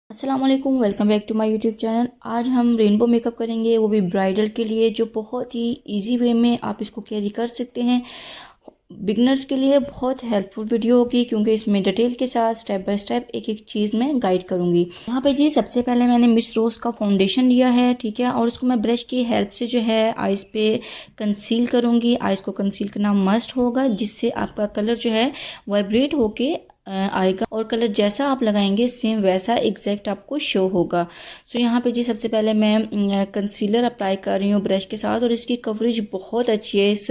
अस्सलाम वालेकुम, welcome back to my YouTube channel. आज हम रेनबो मेकअप करेंगे, वो भी ब्राइडल के लिए, जो बहुत ही इजी वे में आप इसको कैरी कर सकते हैं। बिगनर्स के लिए बहुत हेल्पफुल वीडियो होगी क्योंकि इसमें डिटेल के साथ स्टेप बाय स्टेप एक एक चीज़ में गाइड करूंगी। यहाँ पे जी सबसे पहले मैंने मिस रोज का फाउंडेशन लिया है, ठीक है, और उसको मैं ब्रश की हेल्प से जो है आइज़ पे कंसील करूंगी। आइज़ को कंसील करना मस्ट होगा, जिससे आपका कलर जो है वाइब्रेट होके आएगा और कलर जैसा आप लगाएंगे सेम वैसा एग्जैक्ट आपको शो होगा। सो यहाँ पे जी सबसे पहले मैं कंसीलर अप्लाई कर रही हूँ ब्रश के साथ, और इसकी कवरेज बहुत अच्छी है इस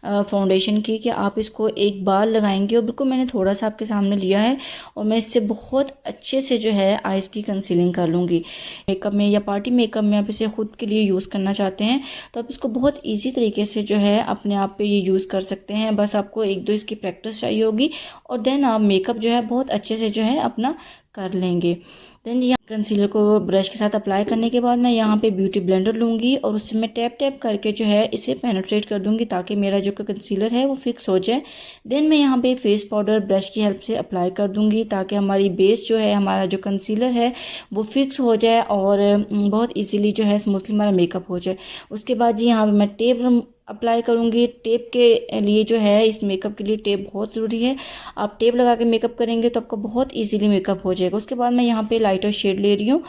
फाउंडेशन की कि आप इसको एक बार लगाएंगे। और बिल्कुल मैंने थोड़ा सा आपके सामने लिया है और मैं इससे बहुत अच्छे से जो है आइज़ की कंसीलिंग कर लूँगी। मेकअप में या पार्टी मेकअप में आप इसे खुद के लिए यूज़ करना चाहते हैं तो आप इसको बहुत ईजी तरीके से जो है अपने आप पे ये यूज़ कर सकते हैं। बस आपको एक दो इसकी प्रैक्टिस चाहिए होगी और देन आप मेकअप जो है बहुत अच्छे से जो है अपना कर लेंगे। देन यहाँ कंसीलर को ब्रश के साथ अप्लाई करने के बाद मैं यहाँ पे ब्यूटी ब्लेंडर लूँगी और उससे मैं टैप टैप करके जो है इसे पेनिट्रेट कर दूँगी ताकि मेरा जो कंसीलर है वो फिक्स हो जाए। देन मैं यहाँ पे फेस पाउडर ब्रश की हेल्प से अप्लाई कर दूँगी ताकि हमारी बेस जो है, हमारा जो कंसीलर है वो फिक्स हो जाए और बहुत ईजीली जो है स्मूथली हमारा मेकअप हो जाए। उसके बाद जी यहाँ पर मैं टेप अप्लाई करूँगी। टेप के लिए जो है इस मेकअप के लिए टेप बहुत ज़रूरी है। आप टेप लगा के मेकअप करेंगे तो आपका बहुत इजीली मेकअप हो जाएगा। उसके बाद मैं यहाँ पे लाइटर शेड ले रही हूँ।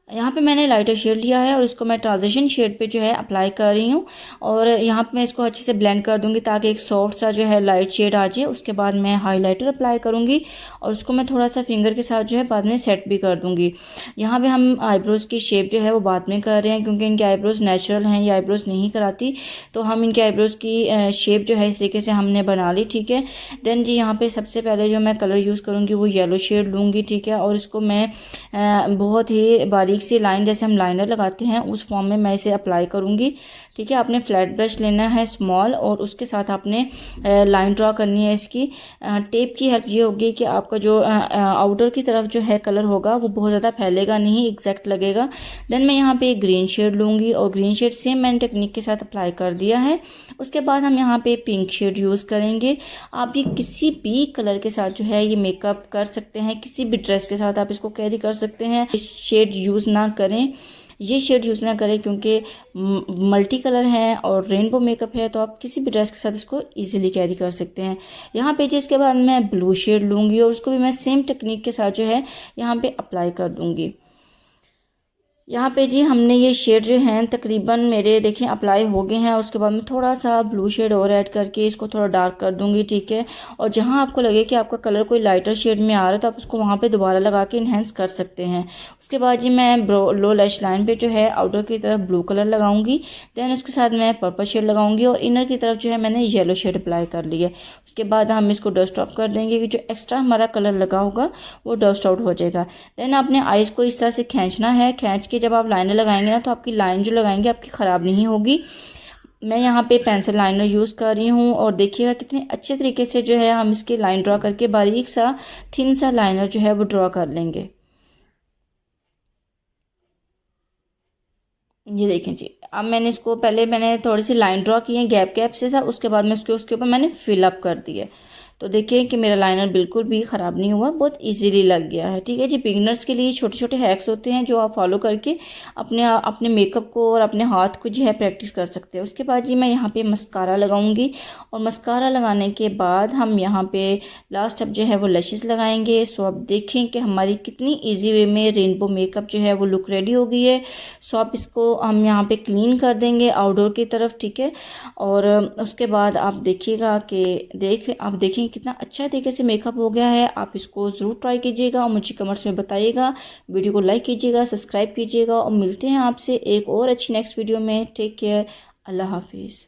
यहाँ पे मैंने लाइटर शेड लिया है और इसको मैं ट्रांजिशन शेड पे जो है अप्लाई कर रही हूँ और यहाँ पे मैं इसको अच्छे से ब्लेंड कर दूंगी ताकि एक सॉफ्ट सा जो है लाइट शेड आ जाए। उसके बाद मैं हाइलाइटर अप्लाई करूँगी और उसको मैं थोड़ा सा फिंगर के साथ जो है बाद में सेट भी कर दूँगी। यहाँ पे हम आईब्रोज़ की शेप जो है वो बाद में कर रहे हैं क्योंकि इनके आईब्रोज़ नेचुरल हैं, ये आईब्रोज़ नहीं कराती, तो हम इनके आईब्रोज़ की शेप जो है इस तरीके से हमने बना ली, ठीक है। देन जी यहाँ पे सबसे पहले जो मैं कलर यूज़ करूँगी वो येलो शेड लूँगी, ठीक है, और इसको मैं बहुत ही बारीक सी लाइन, जैसे हम लाइनर लगाते हैं उस फॉर्म में मैं इसे अप्लाई करूँगी, ठीक है। आपने फ्लैट ब्रश लेना है स्मॉल और उसके साथ आपने लाइन ड्रॉ करनी है इसकी। टेप की हेल्प ये होगी कि आपका जो आउटर की तरफ जो है कलर होगा वो बहुत ज़्यादा फैलेगा नहीं, एग्जैक्ट लगेगा। देन मैं यहाँ पे एक ग्रीन शेड लूँगी और ग्रीन शेड सेम मैंने टेक्निक के साथ अप्लाई कर दिया है। उसके बाद हम यहाँ पे पिंक शेड यूज़ करेंगे। आप ये किसी भी कलर के साथ जो है ये मेकअप कर सकते हैं, किसी भी ड्रेस के साथ आप इसको कैरी कर सकते हैं। इस शेड यूज़ ना करें, ये शेड यूज़ ना करें क्योंकि मल्टी कलर है और रेनबो मेकअप है, तो आप किसी भी ड्रेस के साथ इसको इजीली कैरी कर सकते हैं। यहाँ पे जिसके बाद मैं ब्लू शेड लूँगी और उसको भी मैं सेम टेक्निक के साथ जो है यहाँ पे अप्लाई कर दूँगी। यहाँ पे जी हमने ये शेड जो हैं तकरीबन मेरे देखिए अप्लाई हो गए हैं। उसके बाद मैं थोड़ा सा ब्लू शेड और ऐड करके इसको थोड़ा डार्क कर दूंगी, ठीक है। और जहाँ आपको लगे कि आपका कलर कोई लाइटर शेड में आ रहा है तो आप उसको वहाँ पे दोबारा लगा के इन्हेंस कर सकते हैं। उसके बाद जी मैं लो लैश लाइन पे जो है आउटर की तरफ ब्लू कलर लगाऊंगी। देन उसके साथ मैं पर्पल शेड लगाऊंगी और इनर की तरफ जो है मैंने येलो शेड अप्लाई कर लिया है। उसके बाद हम इसको डस्ट ऑफ कर देंगे कि जो एक्स्ट्रा हमारा कलर लगा होगा वो डस्ट आउट हो जाएगा। देन आपने आइज़ को इस तरह से खींचना है। खींच के जब आप लाइनर लगाएंगे ना तो आपकी लाइन जो लगाएंगे आपकी ख़राब नहीं होगी। मैं यहाँ पे पेंसिल लाइनर यूज़ कर रही हूँ और देखिएगा कितने अच्छे तरीके से जो है हम इसकी लाइन ड्रॉ करके बारीक सा थिन सा लाइनर जो है वो ड्रॉ कर लेंगे। ये देखें जी, अब मैंने इसको पहले मैंने थोड़ी सी लाइन ड्रॉ की है गैप गैप से था, उसके बाद मैं उसके ऊपर मैंने फिल अप कर दिया। तो देखिए कि मेरा लाइनर बिल्कुल भी ख़राब नहीं हुआ, बहुत इजीली लग गया है, ठीक है जी। बिगिनर्स के लिए छोटे छोटे हैक्स होते हैं जो आप फॉलो करके अपने अपने मेकअप को और अपने हाथ को जो है प्रैक्टिस कर सकते हैं। उसके बाद जी मैं यहाँ पे मस्कारा लगाऊंगी और मस्कारा लगाने के बाद हम यहाँ पे लास्ट अब जो है वो लैशेस लगाएंगे। सो आप देखें कि हमारी कितनी ईजी वे में रेनबो मेकअप जो है वो लुक रेडी हो गई है। सो आप इसको हम यहाँ पे क्लीन कर देंगे आउटडोर की तरफ, ठीक है। और उसके बाद आप देखिएगा कि आप देखें कितना अच्छा तरीके से मेकअप हो गया है। आप इसको ज़रूर ट्राई कीजिएगा और मुझे कमेंट्स में बताइएगा। वीडियो को लाइक कीजिएगा, सब्सक्राइब कीजिएगा और मिलते हैं आपसे एक और अच्छी नेक्स्ट वीडियो में। टेक केयर, अल्लाह हाफिज़।